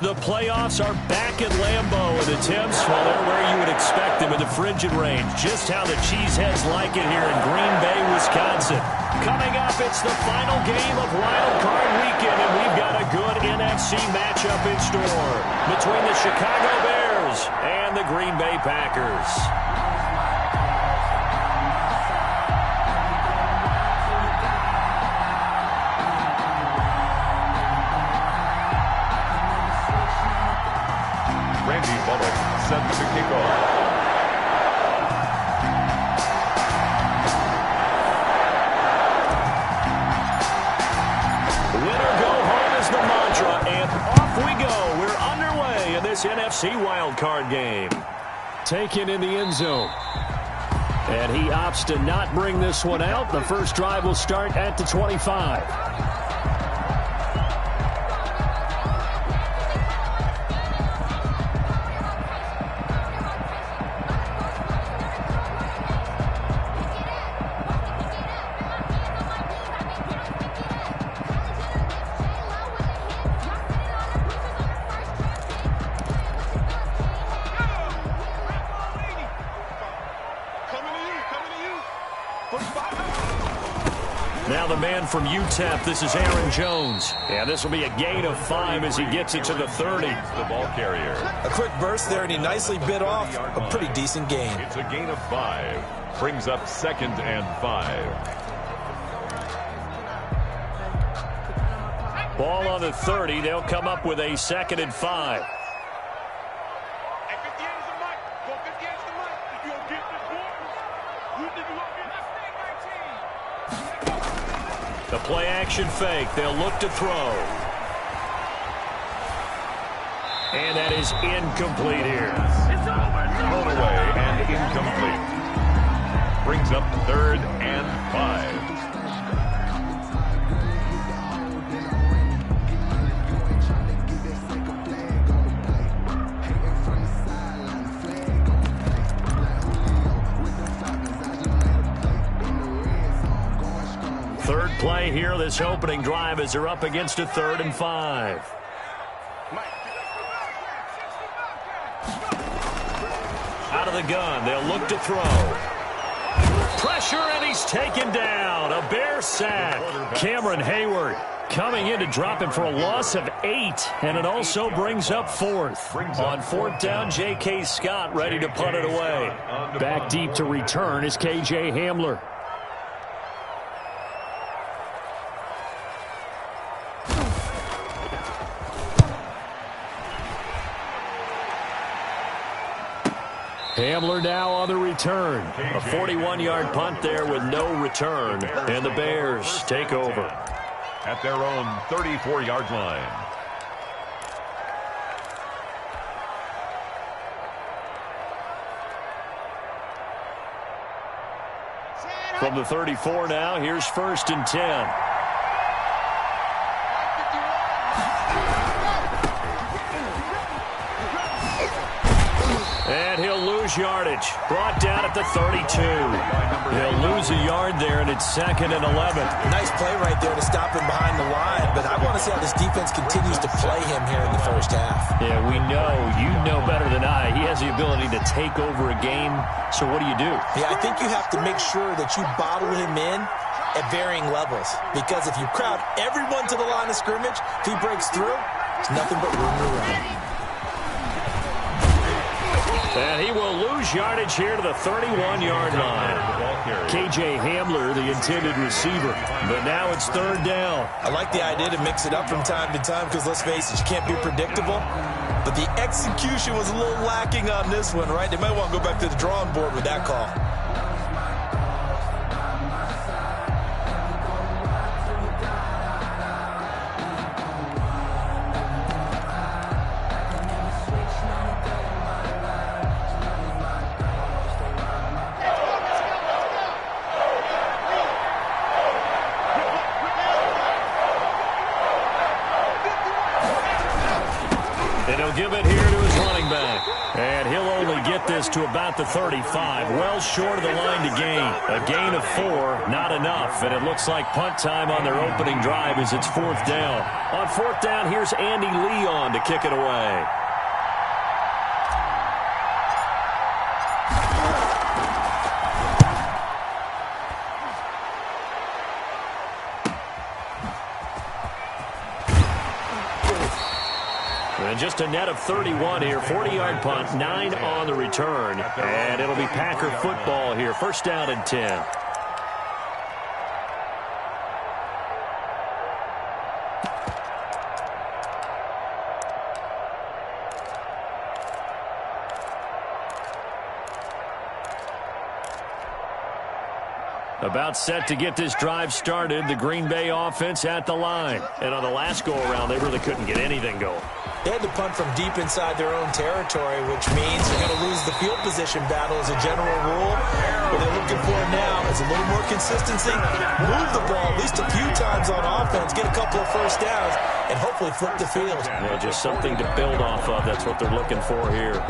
The playoffs are back at Lambeau, and the Temps, well, they're where you would expect them in the frigid range. Just how the Cheeseheads like it here in Green Bay, Wisconsin. Coming up, it's the final game of Wild Card Weekend, and we've got a good NFC matchup in store between the Chicago Bears and the Green Bay Packers. Set to kick off. Winner go home is the mantra, and off we go. We're underway in this NFC wildcard game. Taken in the end zone. And he opts to not bring this one out. The first drive will start at the 25. Now the man from UTEP, this is Aaron Jones. And this will be a gain of 5 as he gets it to the 30. The ball carrier. A quick burst there, and he nicely bit off a pretty decent gain. It's a gain of 5. Brings up 2nd and 5. Ball on the 30. They'll come up with a 2nd and 5. The play action fake. They'll look to throw. And that is incomplete here. Thrown away and incomplete. Brings up 3rd and 5. Third play here, this opening drive, as they're up against a 3rd and 5. Out of the gun, they'll look to throw. Pressure, and he's taken down. A Bear sack. Cameron Hayward coming in to drop him for a loss of 8, and it also brings up 4th. On 4th down, J.K. Scott ready to punt it away. Back deep to return is K.J. Hamler. Hamler now on the return. A 41-yard punt there with no return. And the Bears take over. At their own 34-yard line. From the 34 now, here's 1st and 10. And he'll lose yardage. Brought down at the 32. He'll lose a yard there, and it's 2nd and 11. Nice play right there to stop him behind the line, but I want to see how this defense continues to play him here in the first half. Yeah, we know. You know better than I. He has the ability to take over a game, so what do? Yeah, I think you have to make sure that you bottle him in at varying levels, because if you crowd everyone to the line of scrimmage, if he breaks through, it's nothing but room to run. And he will lose yardage here to the 31-yard line. K.J. Hamler, the intended receiver. But now it's 3rd down. I like the idea to mix it up from time to time because, let's face it, you can't be predictable. But the execution was a little lacking on this one, right? They might want to go back to the drawing board with that call. And he'll give it here to his running back. And he'll only get this to about the 35. Well short of the line to gain. A gain of 4, not enough. And it looks like punt time on their opening drive as it's 4th down. On 4th down, here's Andy Leon to kick it away. And just a net of 31 here. 40-yard punt, 9 on the return. And it'll be Packer football here. First down and 10. About set to get this drive started. The Green Bay offense at the line. And on the last go-around, they really couldn't get anything going. They had to punt from deep inside their own territory, which means they're going to lose the field position battle as a general rule. What they're looking for now is a little more consistency, move the ball at least a few times on offense, get a couple of first downs, and hopefully flip the field. Yeah, just something to build off of. That's what they're looking for here.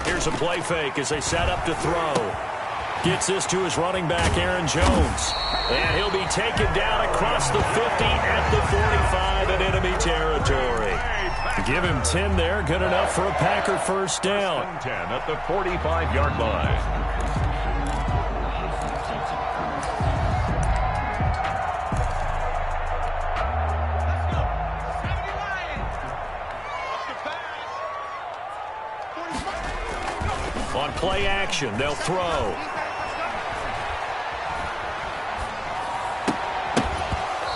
Here's a play fake as they set up to throw. Gets this to his running back, Aaron Jones. And he'll be taken down across the 50 at the 45 in enemy territory. Give him 10 there. Good enough for a Packer first down. 10 at the 45-yard line. On play action, they'll throw.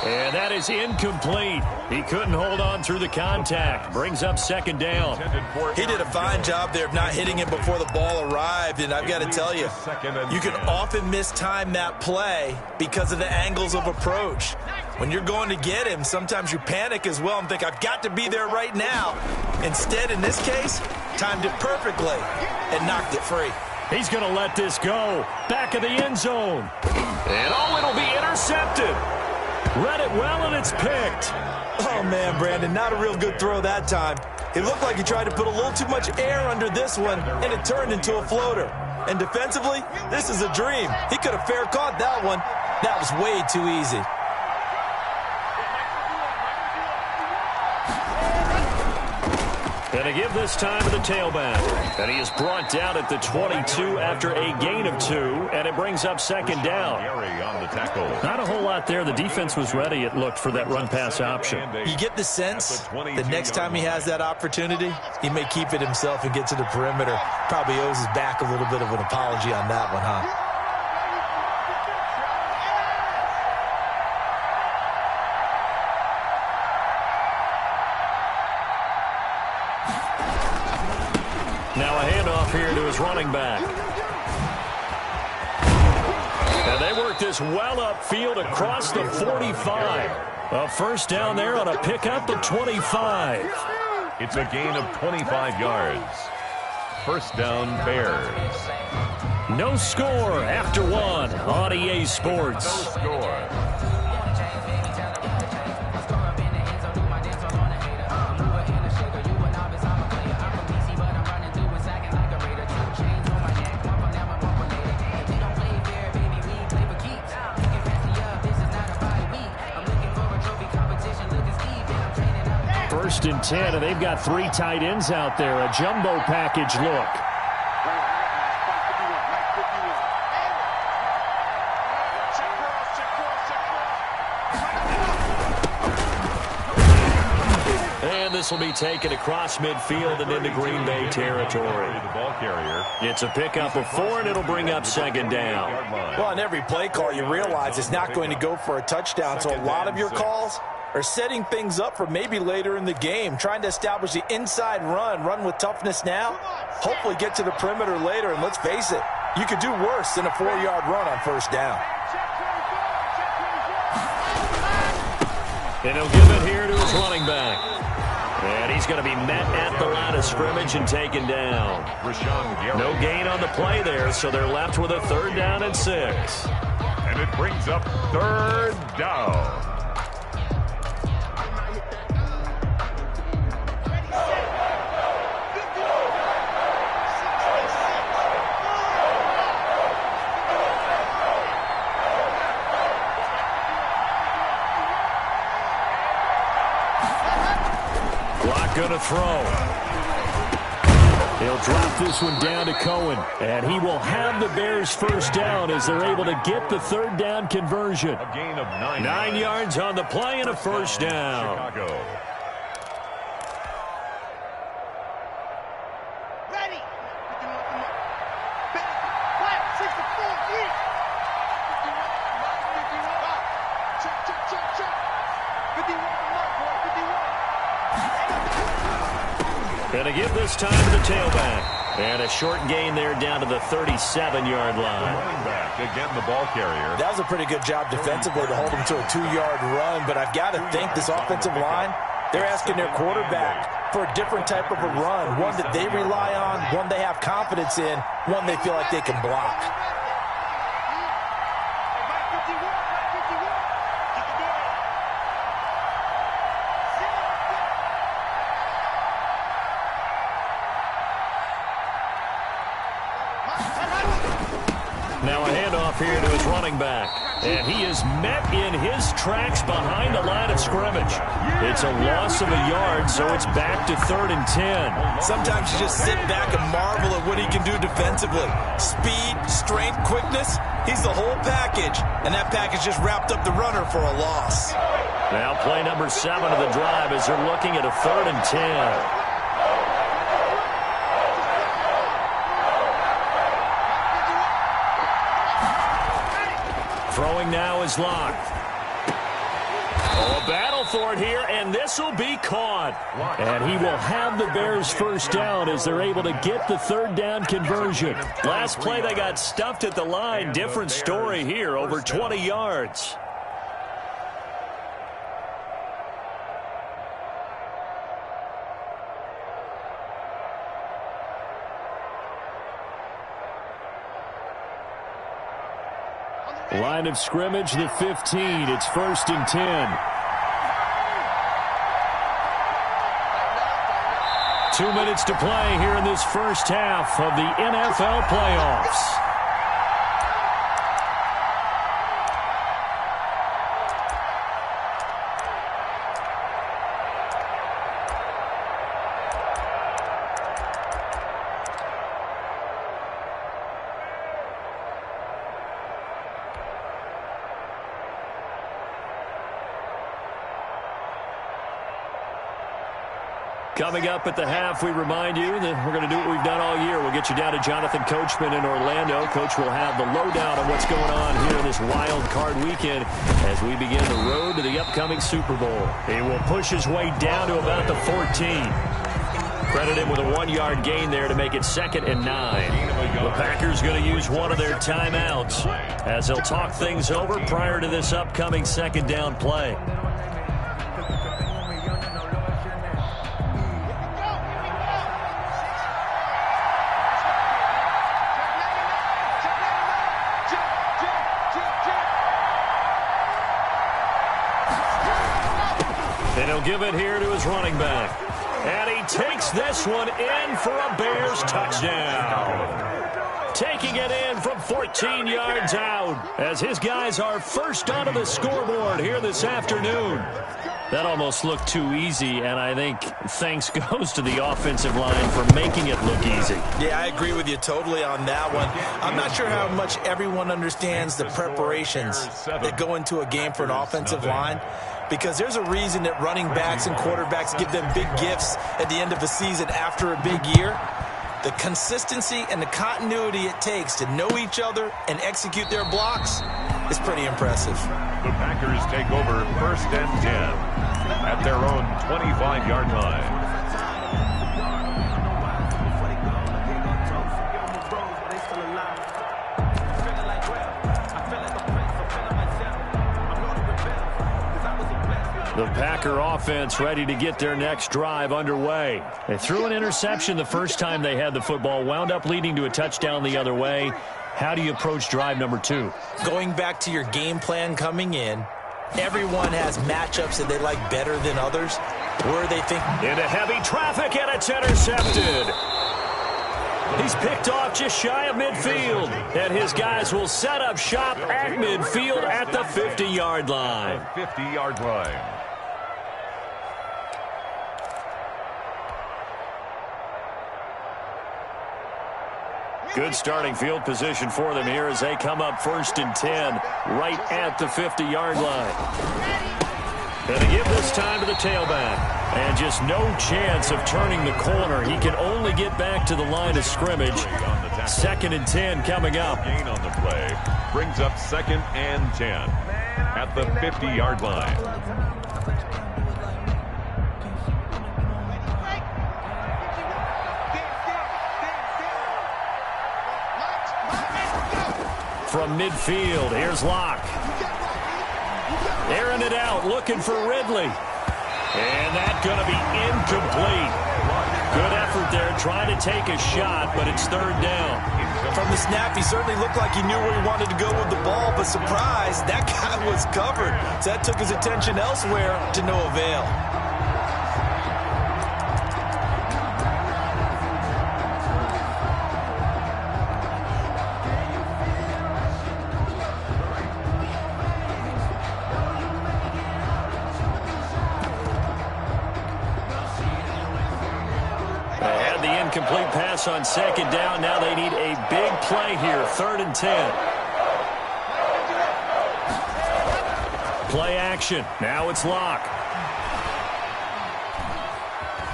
And that is incomplete. He couldn't hold on through the contact. Brings up second down. He did a fine job there of not hitting it before the ball arrived. And I've got to tell you, you can often mistime that play because of the angles of approach. When you're going to get him, sometimes you panic as well and think, I've got to be there right now. Instead, in this case, timed it perfectly and knocked it free. He's going to let this go. Back of the end zone. And it'll be intercepted. Read it well, and it's picked. Oh, man, Brandon, not a real good throw that time. It looked like he tried to put a little too much air under this one, and it turned into a floater. And defensively, this is a dream. He could have fair caught that one. That was way too easy. And to give this time to the tailback. And he is brought down at the 22 after a gain of 2, and it brings up second down. On the tackle. Not a whole lot there. The defense was ready, it looked, for that run-pass option. You get the sense that next time he has that opportunity, he may keep it himself and get to the perimeter. Probably owes his back a little bit of an apology on that one, huh? Now a handoff here to his running back. And they work this well upfield across the 45. A first down there on a pickup of 25. It's a gain of 25 yards. First down, Bears. No score after 1 on EA Sports. No score. First and 10, and they've got 3 tight ends out there. A jumbo package look. And this will be taken across midfield and into Green Bay territory. The ball carrier. It's a pickup of 4, and it'll bring up second down. Well, on every play call, you realize it's not going to go for a touchdown, so a lot of your calls are setting things up for maybe later in the game, trying to establish the inside run with toughness now, hopefully get to the perimeter later, and let's face it, you could do worse than a 4-yard run on first down. And he'll give it here to his running back. And he's going to be met at the line of scrimmage and taken down. No gain on the play there, so they're left with a 3rd down and 6. And it brings up 3rd down. Going to throw. He'll drop this one down to Cohen, and he will have the Bears 1st down as they're able to get the 3rd down conversion. A gain of 9 yards on the play and a 1st down. Chicago. Going to give this time to the tailback. And a short gain there down to the 37-yard line. Running back, again the ball carrier. That was a pretty good job defensively to hold him to a 2-yard run, but I've got to think this offensive line, they're asking their quarterback for a different type of a run, one that they rely on, one they have confidence in, one they feel like they can block. Now a handoff here to his running back. And he is met in his tracks behind the line of scrimmage. It's a loss of a yard, so it's back to 3rd and 10. Sometimes you just sit back and marvel at what he can do defensively. Speed, strength, quickness, he's the whole package. And that package just wrapped up the runner for a loss. Now play number 7 of the drive as they're looking at a 3rd and 10. Throwing now is locked. Oh, a battle for it here, and this will be caught. And he will have the Bears 1st down as they're able to get the 3rd down conversion. Last play, they got stuffed at the line. Different story here, over 20 yards. Line of scrimmage, the 15. It's 1st and 10. 2 minutes to play here in this first half of the NFL playoffs. Coming up at the half, we remind you that we're going to do what we've done all year. We'll get you down to Jonathan Coachman in Orlando. Coach will have the lowdown on what's going on here in this wild card weekend as we begin the road to the upcoming Super Bowl. He will push his way down to about the 14. Credit him with a 1-yard gain there to make it 2nd and 9. The Packers going to use one of their timeouts as they'll talk things over prior to this upcoming 2nd down play. And he'll give it here to his running back. And he takes this one in for a Bears touchdown. Taking it in from 14 yards out as his guys are first onto the scoreboard here this afternoon. That almost looked too easy, and I think thanks goes to the offensive line for making it look easy. Yeah, I agree with you totally on that one. I'm not sure how much everyone understands the preparations that go into a game for an offensive line, because there's a reason that running backs and quarterbacks give them big gifts at the end of the season after a big year. The consistency and the continuity it takes to know each other and execute their blocks is pretty impressive. The Packers take over 1st and 10 at their own 25-yard line. The Packer offense ready to get their next drive underway. They threw an interception the first time they had the football, wound up leading to a touchdown the other way. How do you approach drive number 2? Going back to your game plan coming in, everyone has matchups that they like better than others. Where they think into heavy traffic, and it's intercepted. He's picked off just shy of midfield, and his guys will set up shop at midfield at the 50-yard line. 50-yard line. Good starting field position for them here as they come up 1st and 10 right at the 50-yard line. And they give this time to the tailback. And just no chance of turning the corner. He can only get back to the line of scrimmage. 2nd and 10 coming up. Gain on the play brings up 2nd and 10 at the 50-yard line. From midfield, here's Locke. Airing it out, looking for Ridley. And that's going to be incomplete. Good effort there, trying to take a shot, but it's 3rd down. From the snap, he certainly looked like he knew where he wanted to go with the ball, but surprise, that guy was covered. So that took his attention elsewhere to no avail. Complete pass on 2nd down. Now they need a big play here. 3rd and 10. Play action. Now it's Locke.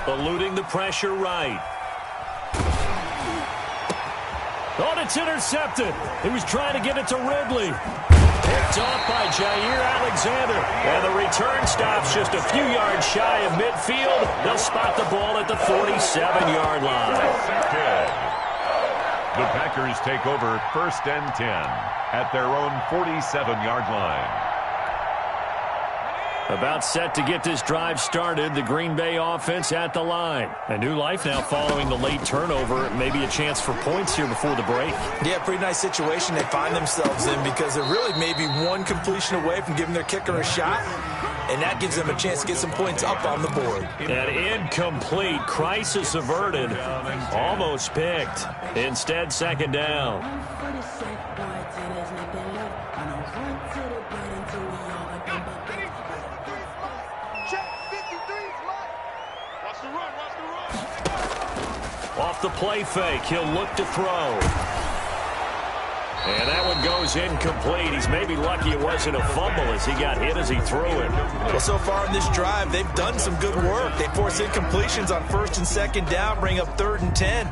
Eluding the pressure right. Oh, it's intercepted. He was trying to get it to Ridley. Picked off by Jair Alexander. And the return stops just a few yards shy of midfield. They'll spot the ball at the 47-yard line. The Packers take over 1st and 10 at their own 47-yard line. About set to get this drive started. The Green Bay offense at the line. A new life now following the late turnover. Maybe a chance for points here before the break. Yeah, pretty nice situation they find themselves in because they're really maybe one completion away from giving their kicker a shot. And that gives them a chance to get some points up on the board. An incomplete. Crisis averted. Almost picked. Instead, 2nd down. Off the play fake, he'll look to throw. And that one goes incomplete. He's maybe lucky it wasn't a fumble as he got hit as he threw it. Well, so far in this drive, they've done some good work. They force incompletions on 1st and 2nd down, bring up 3rd and 10.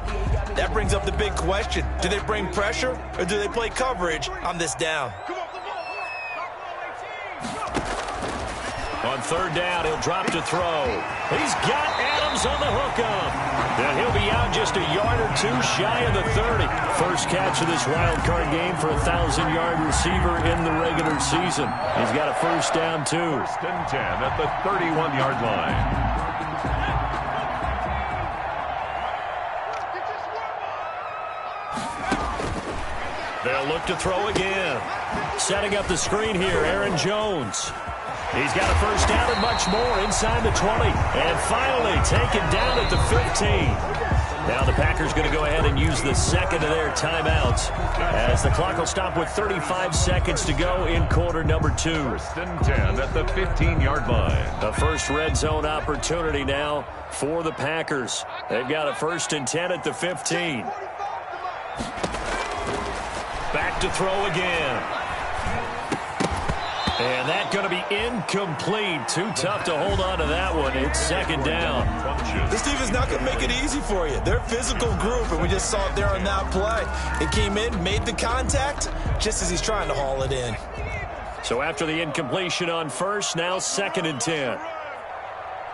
That brings up the big question. Do they bring pressure or do they play coverage on this down? On 3rd down, he'll drop to throw. He's got Adams on the hook up. And he'll be out just a yard or two shy of the 30. First catch of this wild card game for a 1,000-yard receiver in the regular season. He's got a 1st down, too. 1st and 10 at the 31-yard line. They'll look to throw again. Setting up the screen here, Aaron Jones. He's got a 1st down and much more inside the 20. And finally taken down at the 15. Now the Packers going to go ahead and use the 2nd of their timeouts as the clock will stop with 35 seconds to go in quarter number 2. 1st and 10 at the 15-yard line. The first red zone opportunity now for the Packers. They've got a 1st and 10 at the 15. Back to throw again. And that's going to be incomplete. Too tough to hold on to that one. It's 2nd down. This defense is not going to make it easy for you. They're a physical group, and we just saw it there on that play. It came in, made the contact, just as he's trying to haul it in. So after the incompletion on 1st, now 2nd and 10.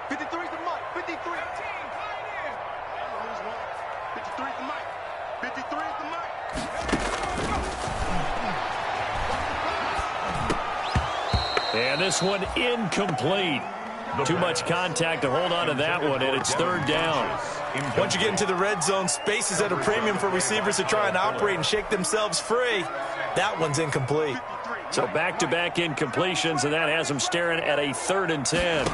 53's the mic. 53. 53's the mic. 53's the mic. And this one incomplete. Too much contact to hold on to that one, and it's third down. Once you get into the red zone, space is at a premium for receivers to try and operate and shake themselves free. That one's incomplete. So back-to-back incompletions, and that has him staring at a 3rd and 10.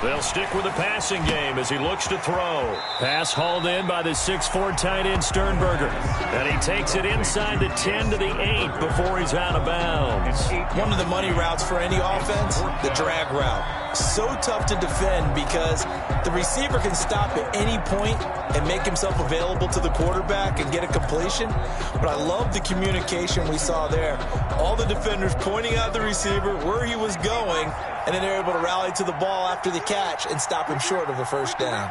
They'll stick with the passing game as he looks to throw. Pass hauled in by the 6'4" tight end Sternberger. And he takes it inside the 10 to the 8 before he's out of bounds. One of the money routes for any offense, the drag route. So tough to defend because the receiver can stop at any point and make himself available to the quarterback and get a completion. But I love the communication we saw there. All the defenders pointing out the receiver, where he was going, and then they're able to rally to the ball after the catch and stop him short of a first down.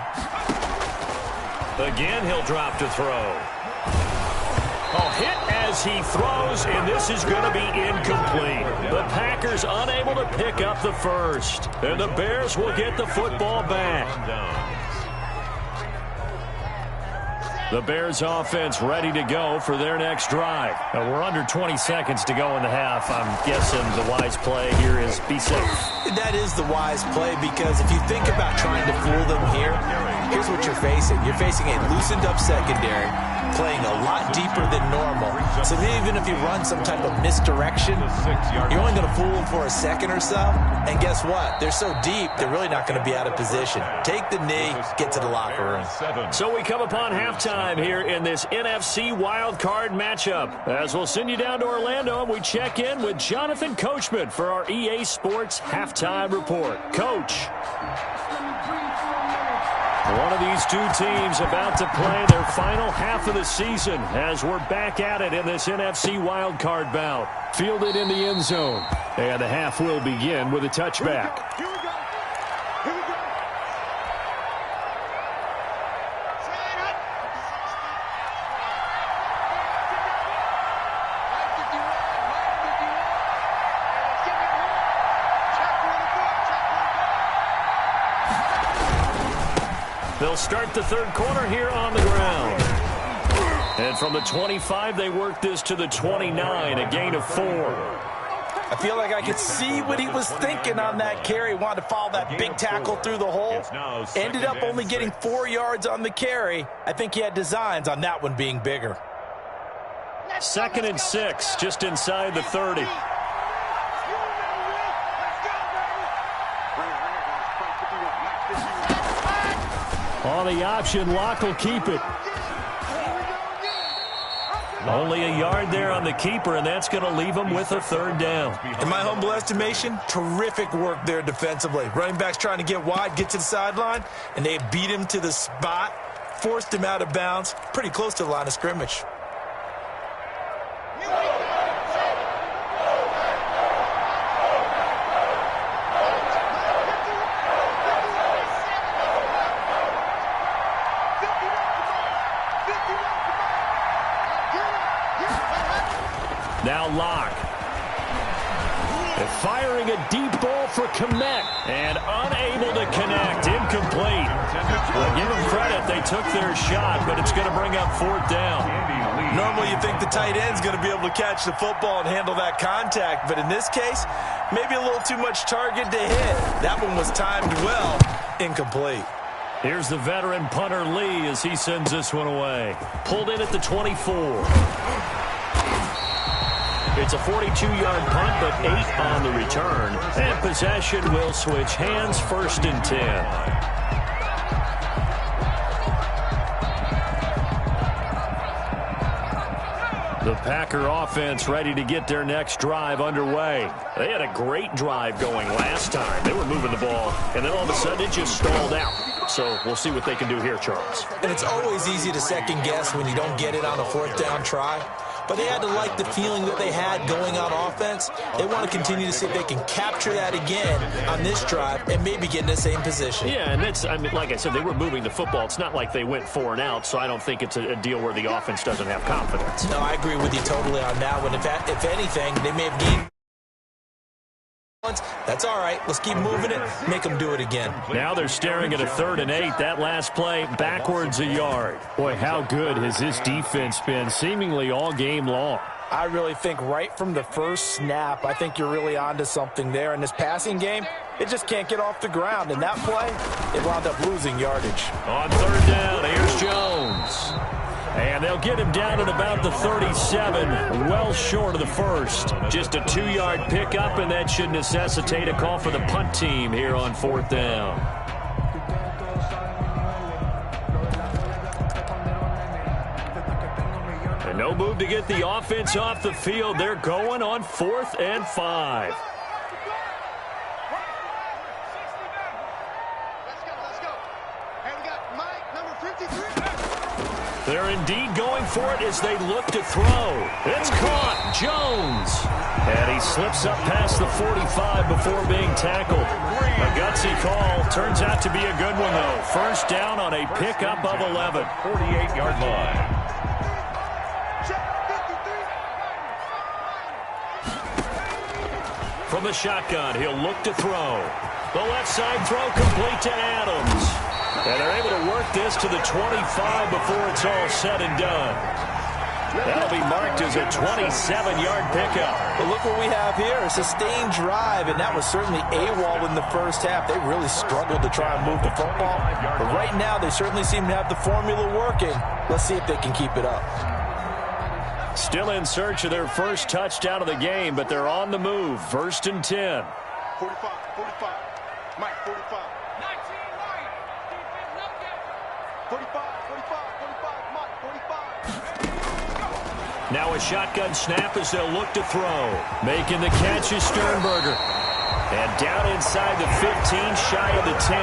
Again, he'll drop to throw. A hit as he throws, and this is going to be incomplete. The Packers unable to pick up the first, and the Bears will get the football back. The Bears offense ready to go for their next drive. We're under 20 seconds to go in the half. I'm guessing the wise play here is be safe. That is the wise play because if you think about trying to fool them here, here's what you're facing. You're facing a loosened up secondary, playing a lot deeper than normal. So even if you run some type of misdirection, you're only going to fool them for a second or so. And guess what? They're so deep, they're really not going to be out of position. Take the knee, get to the locker room. So we come upon halftime here in this NFC wildcard matchup. As we'll send you down to Orlando, and we check in with Jonathan Coachman for our EA Sports Halftime Report. Coach. One of these two teams about to play their final half of the season as we're back at it in this NFC wildcard bout. Fielded in the end zone. And the half will begin with a touchback. Here we go. Here we go. They'll start the third quarter here on the ground. And from the 25, they work this to the 29, a gain of 4. I feel like I could see what he was thinking on that carry. Wanted to follow that big tackle through the hole. Ended up only getting 4 yards on the carry. I think he had designs on that one being bigger. 2nd and 6, just inside the 30. On the option, Locke will keep it. Only a yard there on the keeper, and that's going to leave him with a 3rd down. In my humble estimation, terrific work there defensively. Running backs trying to get wide, get to the sideline, and they beat him to the spot, forced him out of bounds, pretty close to the line of scrimmage. Now Locke. They're firing a deep ball for Kmet. And unable to connect. Incomplete. Well, give them credit. They took their shot, but it's going to bring up 4th down. Normally you think the tight end's going to be able to catch the football and handle that contact. But in this case, maybe a little too much target to hit. That one was timed well. Incomplete. Here's the veteran punter Lee as he sends this one away. Pulled in at the 24. It's a 42-yard punt, but 8 on the return. And possession will switch hands, 1st and 10. The Packer offense ready to get their next drive underway. They had a great drive going last time. They were moving the ball, and then all of a sudden it just stalled out. So we'll see what they can do here, Charles. And it's always easy to second guess when you don't get it on a 4th down try. But they had to like the feeling that they had going on offense. They want to continue to see if they can capture that again on this drive and maybe get in the same position. Yeah, and that's, I mean, like I said, they were moving the football. It's not like they went 4 and out, so I don't think it's a deal where the offense doesn't have confidence. No, I agree with you totally on that one. If anything, they may have gained. That's all right. Let's keep moving it. Make them do it again. Now they're staring at a 3rd and 8. That last play, backwards a yard. Boy, how good has this defense been seemingly all game long? I really think right from the first snap, I think you're really onto something there. In this passing game, it just can't get off the ground. In that play, it wound up losing yardage. On third down, here's Jones. And they'll get him down at about the 37, well short of the first. Just a 2-yard pickup, and that should necessitate a call for the punt team here on fourth down. And no move to get the offense off the field. They're going on 4th and 5. They're indeed going for it as they look to throw. It's caught. Jones. And he slips up past the 45 before being tackled. A gutsy call. Turns out to be a good one, though. First down on a pickup of 11. 48-yard line. From the shotgun, he'll look to throw. The left side throw complete to Adams. And they're able to work this to the 25 before it's all said and done. That'll be marked as a 27-yard pickup. But look what we have here, a sustained drive, and that was certainly AWOL in the first half. They really struggled to try and move the football. But right now, they certainly seem to have the formula working. Let's see if they can keep it up. Still in search of their first touchdown of the game, but they're on the move. 1st and 10. 45, 45. Mike, 45. 45, 45, 45, Mike, 45. Now a shotgun snap as they'll look to throw. Making the catch is Sternberger. And down inside the 15, shy of the 10.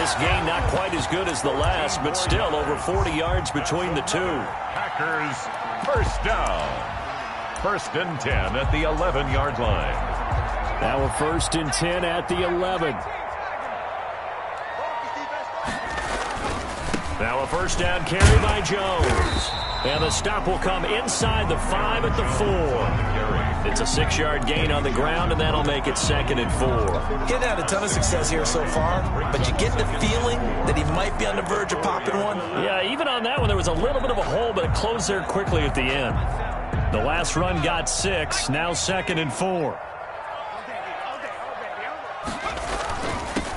This game not quite as good as the last, but still over 40 yards between the two. Packers first down. 1st and 10 at the 11-yard line. Now a 1st and 10 at the 11. Now a first down carry by Jones. And the stop will come inside the 5 at the 4. It's a 6-yard gain on the ground, and that'll make it 2nd and 4. Getting had a ton of success here so far, but you get the feeling that he might be on the verge of popping one. Yeah, even on that one, there was a little bit of a hole, but it closed there quickly at the end. The last run got 6, now 2nd and 4.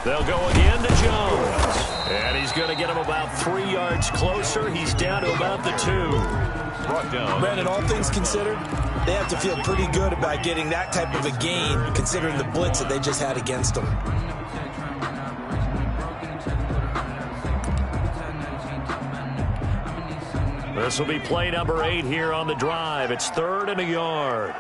They'll go again to Jones. And he's going to get him about 3 yards closer. He's down to about the 2. Brought down. Brandon, all things considered, they have to feel pretty good about getting that type of a gain, considering the blitz that they just had against them. This will be play number 8 here on the drive. It's 3rd and a yard.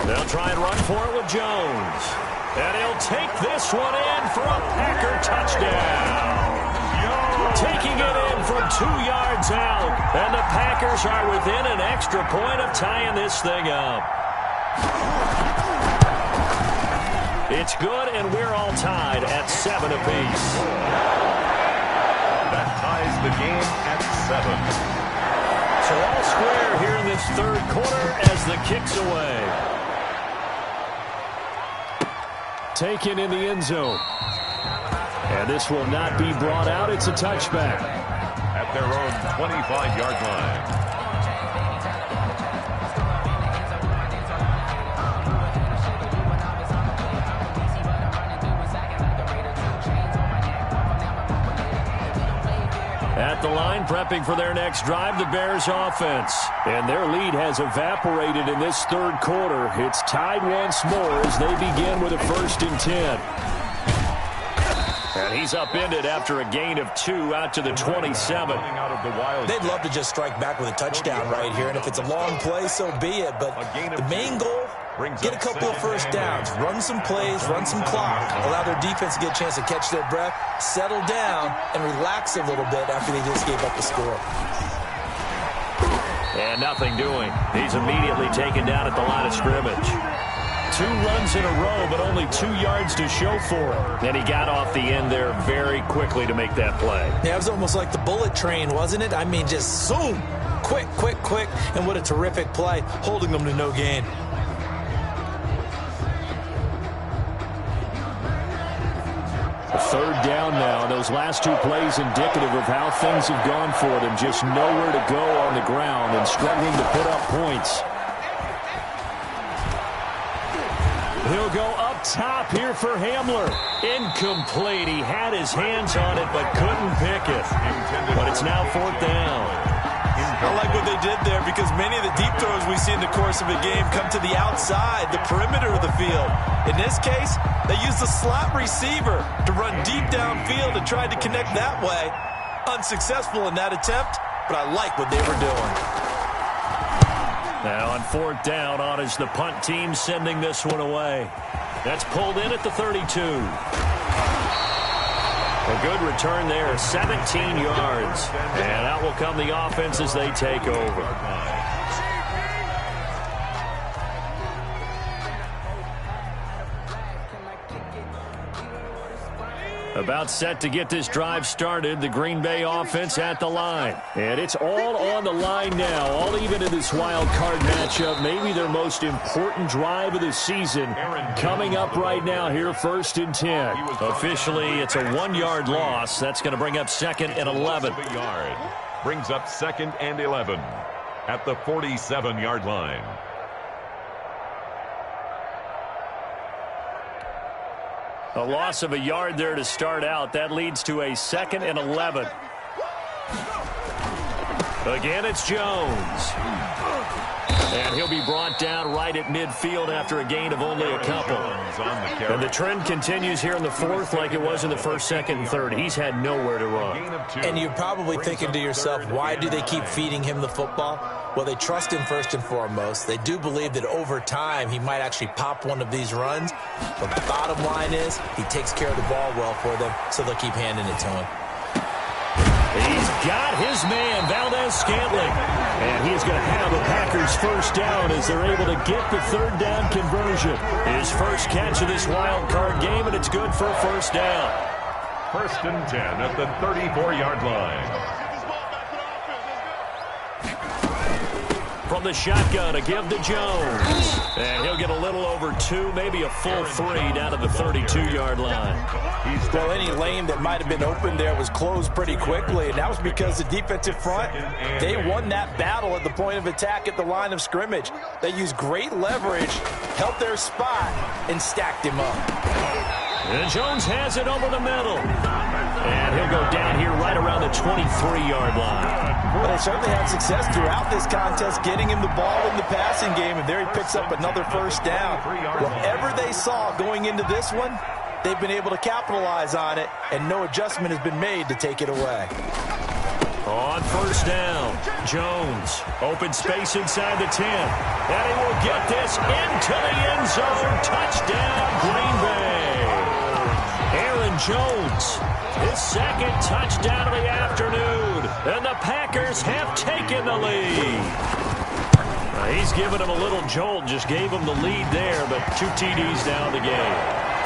They'll try and run for it with Jones. And he'll take this one in for a Packer touchdown. Taking it in from 2 yards out. And the Packers are within an extra point of tying this thing up. It's good, and we're all tied at 7 apiece. That ties the game at 7. So all square here in this 3rd quarter as the kick's away. Taken in the end zone. And this will not be brought out. It's a touchback. At their own 25-yard line. At the line, prepping for their next drive, the Bears offense. And their lead has evaporated in this 3rd quarter. It's tied once more as they begin with a 1st and 10. And he's upended after a gain of 2 out to the 27. They'd love to just strike back with a touchdown right here, and if it's a long play, so be it. But the main goal, get a couple of first downs, run some plays, run some clock, allow their defense to get a chance to catch their breath, settle down, and relax a little bit after they just gave up the score. And nothing doing. He's immediately taken down at the line of scrimmage. 2 runs in a row, but only 2 yards to show for him. And he got off the end there very quickly to make that play. Yeah, it was almost like the bullet train, wasn't it? I mean, just zoom, quick, quick, quick, and what a terrific play, holding them to no gain. Third down now. Those last two plays indicative of how things have gone for them. Just nowhere to go on the ground and struggling to put up points. He'll go up top here for Hamler. Incomplete. He had his hands on it but couldn't pick it. But it's now fourth down. I like what they did there because many of the deep throws we see in the course of a game come to the outside, the perimeter of the field. In this case, they used the slot receiver to run deep downfield and tried to connect that way. Unsuccessful in that attempt, but I like what they were doing. Now on fourth down, on is the punt team sending this one away. That's pulled in at the 32. A good return there, 17 yards. And out will come the offense as they take over. About set to get this drive started, the Green Bay offense at the line. And it's all on the line now, all even in this wild card matchup. Maybe their most important drive of the season coming up right now here, 1st and 10. Officially, it's a 1-yard loss. That's going to bring up 2nd and 11. Brings up 2nd and 11 at the 47-yard line. A loss of a yard there to start out. That leads to a 2nd and 11. Again, it's Jones. And he'll be brought down right at midfield after a gain of only a couple. And the trend continues here in the fourth like it was in the first, second, and third. He's had nowhere to run. And you're probably thinking to yourself, why do they keep feeding him the football? Well, they trust him first and foremost. They do believe that over time he might actually pop one of these runs. But the bottom line is he takes care of the ball well for them, so they'll keep handing it to him. He's got his man, Valdez-Scantling. And he is going to have the Packers first down as they're able to get the third down conversion. His first catch of this wild card game, and it's good for a first down. 1st and 10 at the 34-yard line. From the shotgun, a give to Jones. And he'll get a little over 2, maybe a full 3 down to the 32-yard line. Well, any lane that might have been open there was closed pretty quickly, and that was because the defensive front, they won that battle at the point of attack at the line of scrimmage. They used great leverage, held their spot, and stacked him up. And Jones has it over the middle. And he'll go down here right around the 23-yard line. Well, they certainly had success throughout this contest getting him the ball in the passing game, and there he picks up another first down. Whatever they saw going into this one, they've been able to capitalize on it, and no adjustment has been made to take it away. On first down, Jones, open space inside the 10. And he will get this into the end zone. Touchdown, Green Bay. Aaron Jones, his second touchdown of the afternoon. And the Packers have taken the lead. He's given him a little jolt, just gave him the lead there, but 2 TDs down the game.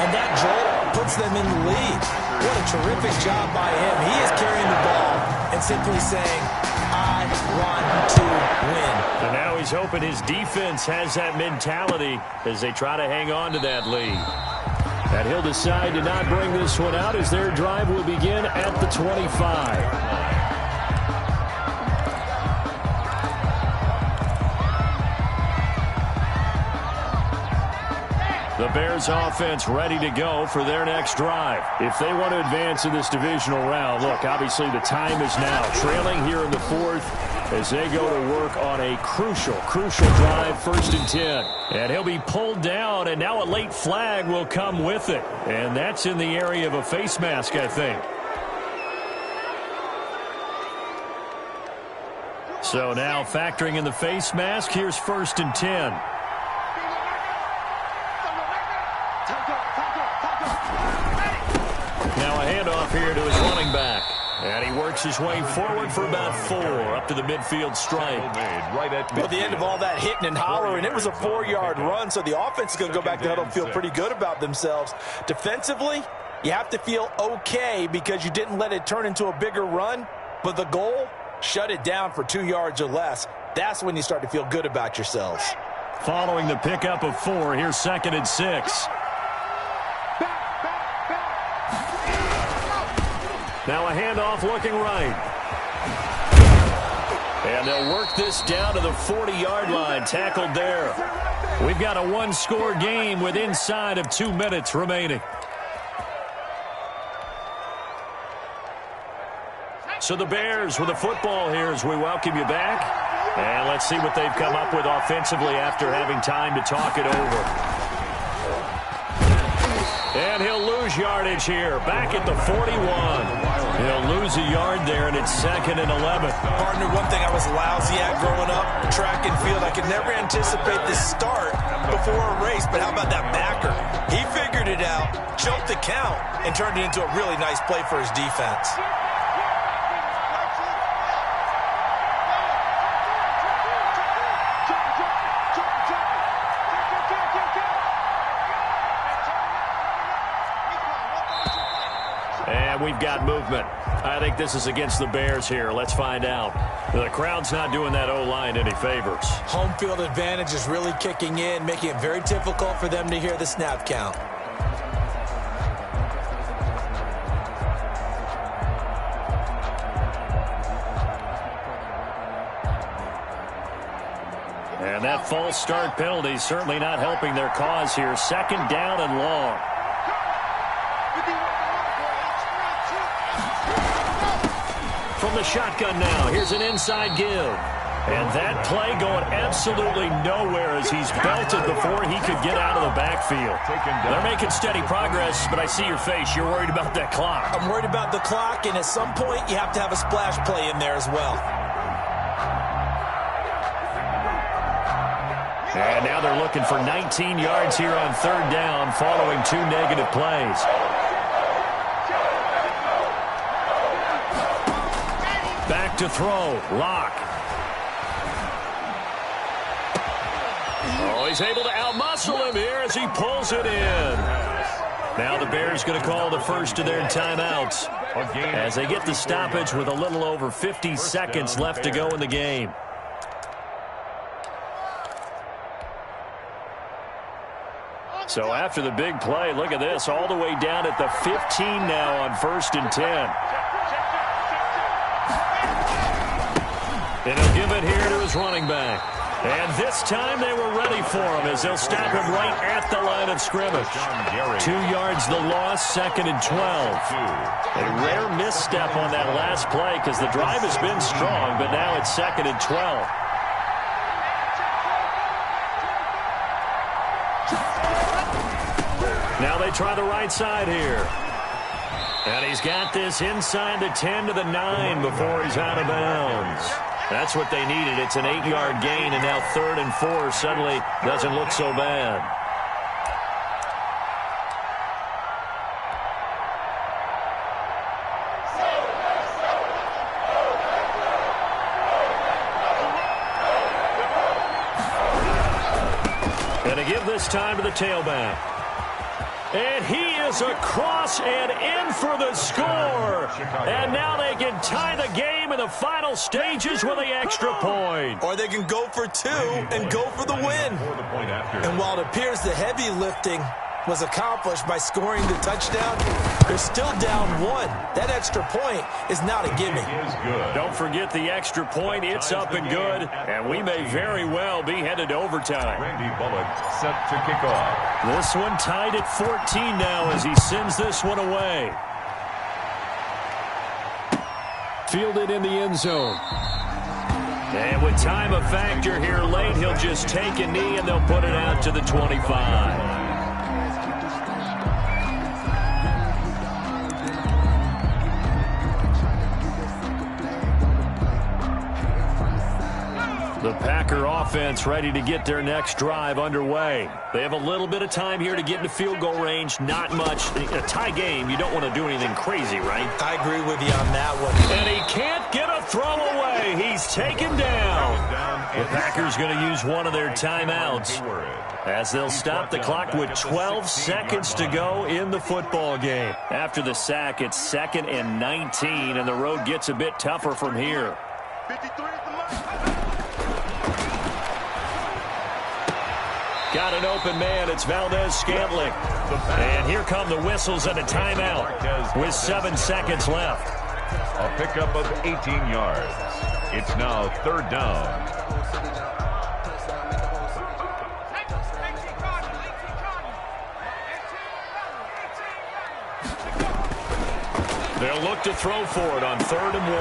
And that jolt puts them in the lead. What a terrific job by him. He is carrying the ball and simply saying, I want to win. And now he's hoping his defense has that mentality as they try to hang on to that lead. And he'll decide to not bring this one out as their drive will begin at the 25. The Bears offense ready to go for their next drive. If they want to advance in this divisional round, look, obviously the time is now. Trailing here in the fourth as they go to work on a crucial drive, 1st and 10. And he'll be pulled down, and now a late flag will come with it. And that's in the area of a face mask, I think. So now factoring in the face mask, here's 1st and 10. Now a handoff here to his running back. And he works his way forward for about 4 up to the midfield stripe. Well, at the end of all that hitting and hollering, it was a 4-yard run, so the offense is going to go back to huddle and feel pretty good about themselves. Defensively, you have to feel okay because you didn't let it turn into a bigger run, but the goal, shut it down for 2 yards or less. That's when you start to feel good about yourselves. Following the pickup of 4, here's 2nd and 6. Now a handoff looking right. And they'll work this down to the 40-yard line, tackled there. We've got a one-score game with inside of 2 minutes remaining. So the Bears with the football here as we welcome you back. And let's see what they've come up with offensively after having time to talk it over. And he'll lose yardage here, back at the 41. He'll lose a yard there, and it's 2nd and 11. Partner, one thing I was lousy at growing up, track and field, I could never anticipate the start before a race, but how about that backer? He figured it out, choked the count, and turned it into a really nice play for his defense. And we've got movement. I think this is against the Bears here. Let's find out. The crowd's not doing that O-line any favors. Home field advantage is really kicking in, making it very difficult for them to hear the snap count. And that false start penalty certainly not helping their cause here. 2nd down and long. From the shotgun now, here's an inside give. And that play going absolutely nowhere as he's belted before he could get out of the backfield. They're making steady progress, but I see your face. You're worried about that clock. I'm worried about the clock, and at some point you have to have a splash play in there as well. And now they're looking for 19 yards here on 3rd down following 2 negative plays. Back to throw. Lock. Oh, he's able to outmuscle him here as he pulls it in. Now the Bears going to call the first of their timeouts as they get the stoppage with a little over 50 seconds left to go in the game. So after the big play, look at this, all the way down at the 15 now on 1st and 10. And he'll give it here to his running back. And this time they were ready for him as they'll stop him right at the line of scrimmage. 2 yards the loss, 2nd and 12. A rare misstep on that last play because the drive has been strong, but now it's 2nd and 12. Now they try the right side here. And he's got this inside the 10 to the 9 before he's out of bounds. That's what they needed. It's an 8-yard gain, and now 3rd and 4 suddenly doesn't look so bad. And to give this time to the tailback. And he is across and in for the score. And now they can tie the game in the final stages with the extra point. Or they can go for 2 and go for the win. And while it appears the heavy lifting was accomplished by scoring the touchdown, they're still down 1. That extra point is not a gimme. Don't forget the extra point. It's up and good. And we may very well be headed to overtime. Randy Bullock set to kick off. This one tied at 14 now as he sends this one away. Fielded in the end zone. And with time a factor here late, he'll just take a knee and they'll put it out to the 25. The Packer offense ready to get their next drive underway. They have a little bit of time here to get into field goal range. Not much. A tie game, you don't want to do anything crazy, right? I agree with you on that one. And he can't get a throw away. He's taken down. The Packers going to use one of their timeouts as they'll stop the clock with 12 seconds to go in the football game. After the sack, it's 2nd and 19, and the road gets a bit tougher from here. 53 is the mark. Got an open man. It's Valdez-Scantling. And here come the whistles and a timeout with 7 seconds left. A pickup of 18 yards. It's now third down. They'll look to throw for it on 3rd and 1.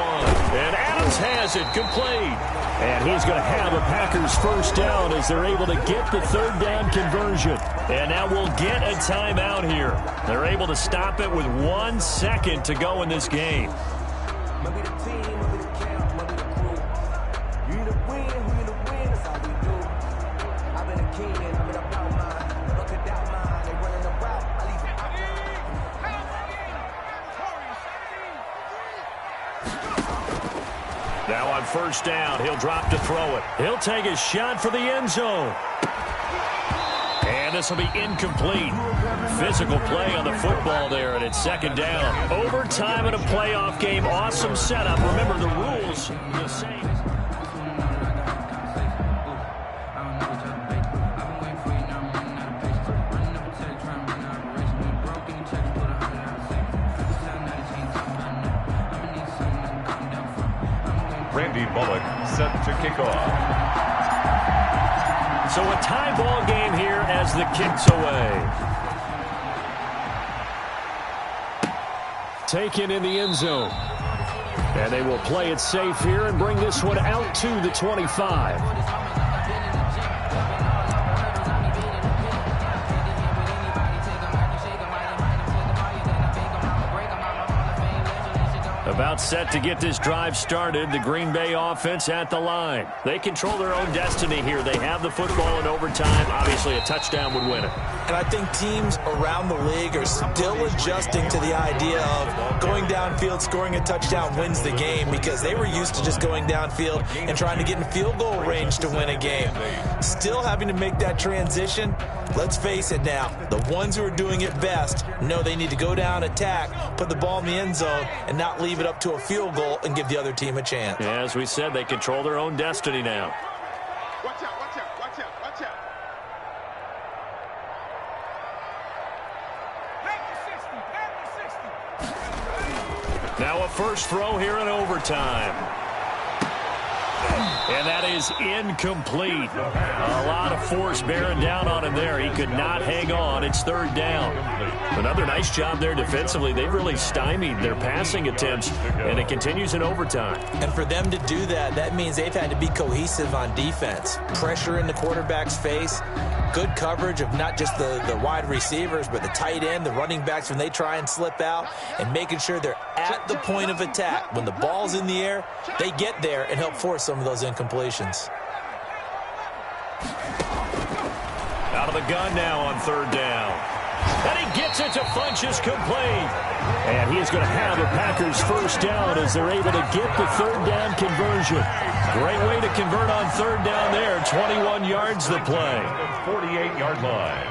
And Adams has it, complete. And he's going to have a Packers first down as they're able to get the 3rd down conversion. And now we'll get a timeout here. They're able to stop it with 1 second to go in this game. Now on first down, he'll drop to throw it. He'll take a shot for the end zone. And this will be incomplete. Physical play on the football there, and it's 2nd down. Overtime in a playoff game. Awesome setup. Remember, the rules the same. Randy Bullock set to kick off. So a tie ball game here as the kick's away. Taken in the end zone. And they will play it safe here and bring this one out to the 25. About set to get this drive started. The Green Bay offense at the line. They control their own destiny here. They have the football in overtime. Obviously, a touchdown would win it. And I think teams around the league are still adjusting to the idea of going downfield, scoring a touchdown wins the game, because they were used to just going downfield and trying to get in field goal range to win a game. Still having to make that transition. Let's face it now, the ones who are doing it best know they need to go down, attack, put the ball in the end zone, and not leave it up to a field goal and give the other team a chance. Yeah, as we said, they control their own destiny now. Watch out, watch out, watch out, watch out. Now a first throw here in overtime. And that is incomplete. A lot of force bearing down on him there. He could not hang on. It's 3rd down. Another nice job there defensively. They've really stymied their passing attempts, and it continues in overtime. And for them to do that, that means they've had to be cohesive on defense. Pressure in the quarterback's face. Good coverage of not just the wide receivers, but the tight end, the running backs when they try and slip out, and making sure they're at the point of attack. When the ball's in the air, they get there and help force some of those incompletions. Out of the gun now on 3rd down. And he gets it to Funchess complete. And he is going to have a Packers first down as they're able to get the 3rd down conversion. Great way to convert on 3rd down there. 21 yards the play. 48-yard line.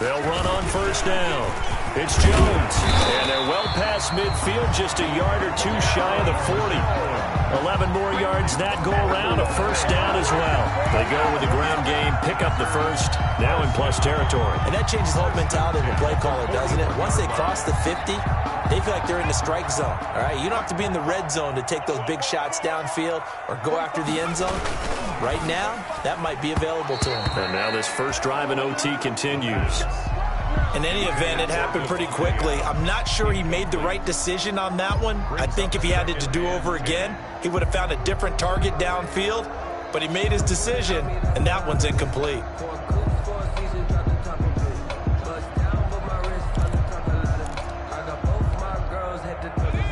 They'll run on first down. It's Jones. And they're well past midfield, just a yard or two shy of the 40. 11 more yards that go around, a first down as well. They go with the ground game, pick up the first, now in plus territory. And that changes the whole mentality of a play caller, doesn't it? Once they cross the 50, they feel like they're in the strike zone. All right, you don't have to be in the red zone to take those big shots downfield or go after the end zone. Right now, that might be available to them. And now this first drive in OT continues. In any event, it happened pretty quickly. I'm not sure he made the right decision on that one. I think if he had it to do over again, he would have found a different target downfield. But he made his decision, and that one's incomplete.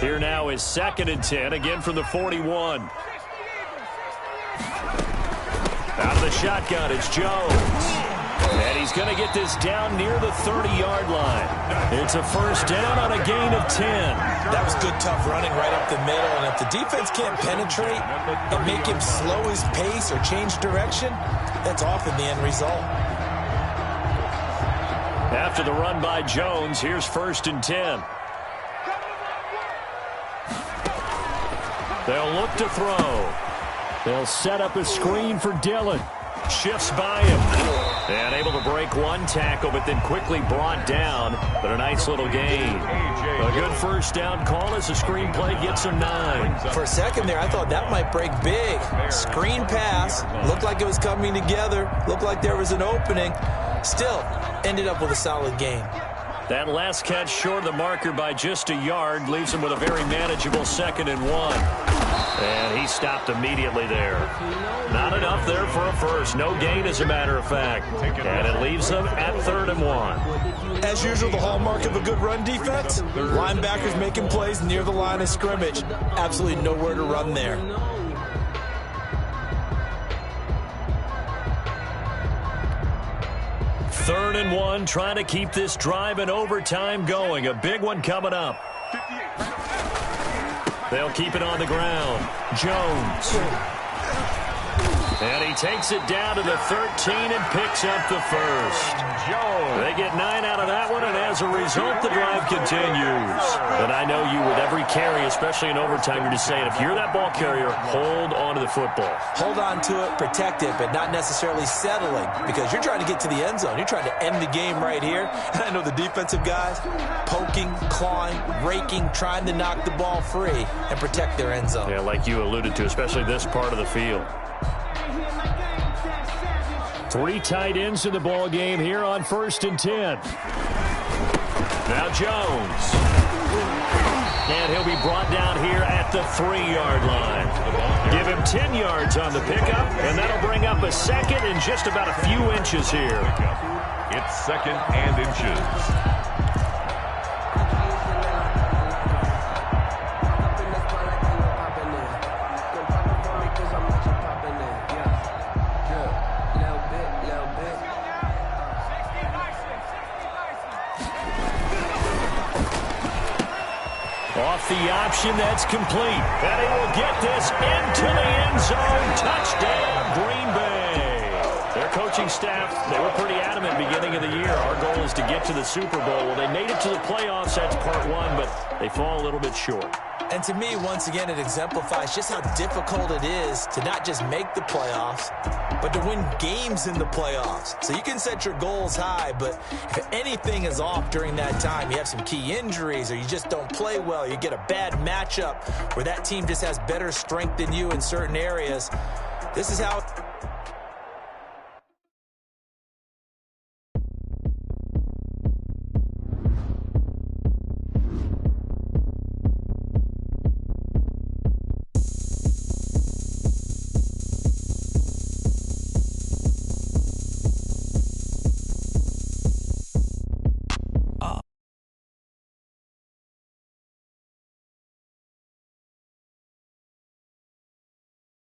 Here now is 2nd and 10, again from the 41. Out of the shotgun, it's Jones. And he's going to get this down near the 30-yard line. It's a first down on a gain of 10. That was good, tough running right up the middle. And if the defense can't penetrate and make him slow his pace or change direction, that's often the end result. After the run by Jones, here's 1st and 10. They'll look to throw. They'll set up a screen for Dillon. Shifts by him. And able to break one tackle, but then quickly brought down. But a nice little gain. A good first down call as the screenplay gets him 9. For a second there, I thought that might break big. Screen pass. Looked like it was coming together. Looked like there was an opening. Still, ended up with a solid gain. That last catch short of the marker by just a yard leaves him with a very manageable 2nd and 1. And he stopped immediately there. Not enough there for a first. No gain, as a matter of fact. And it leaves them at 3rd and 1. As usual, the hallmark of a good run defense, linebackers making plays near the line of scrimmage. Absolutely nowhere to run there. Third and 1, trying to keep this drive in overtime going. A big one coming up. They'll keep it on the ground. Jones. And he takes it down to the 13 and picks up the first. They get 9 out of that one, and as a result, the drive continues. And I know you, with every carry, especially in overtime, you're just saying, if you're that ball carrier, hold on to the football. Hold on to it, protect it, but not necessarily settling, because you're trying to get to the end zone. You're trying to end the game right here. And I know the defensive guys poking, clawing, raking, trying to knock the ball free and protect their end zone. Yeah, like you alluded to, especially this part of the field. 3 tight ends in the ball game here on 1st and 10. Now Jones. And he'll be brought down here at the 3-yard line. Give him 10 yards on the pickup, and that'll bring up a 2nd and just about a few inches here. It's 2nd and inches. Off the option, that's complete. And he will get this into the end zone. Touchdown, Green Bay. Their coaching staff, they were pretty adamant beginning of the year. Our goal is to get to the Super Bowl. Well, they made it to the playoffs. That's part 1, but they fall a little bit short. And to me, once again, it exemplifies just how difficult it is to not just make the playoffs, but to win games in the playoffs. So you can set your goals high, but if anything is off during that time, you have some key injuries or you just don't play well, you get a bad matchup where that team just has better strength than you in certain areas, this is how